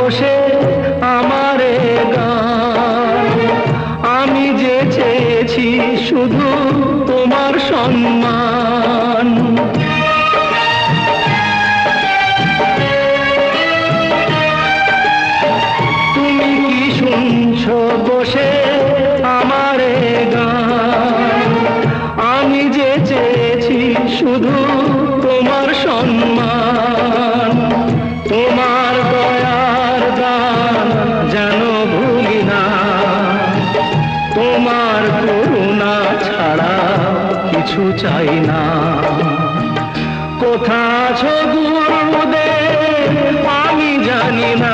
বসে আমারে গান। আমি যে চেয়েছি শুধু তোমার সম্মান। তুমি কি শুনছো বসে আমারে গান? আমি যে চেয়েছি শুধু তোমার সম্মান। তোমার দয়ার দান যেন ভুলি না, তোমার করুণা ছাড়া কিছু চাই না। কোথা আছো গুরুদেব আমি জানি না,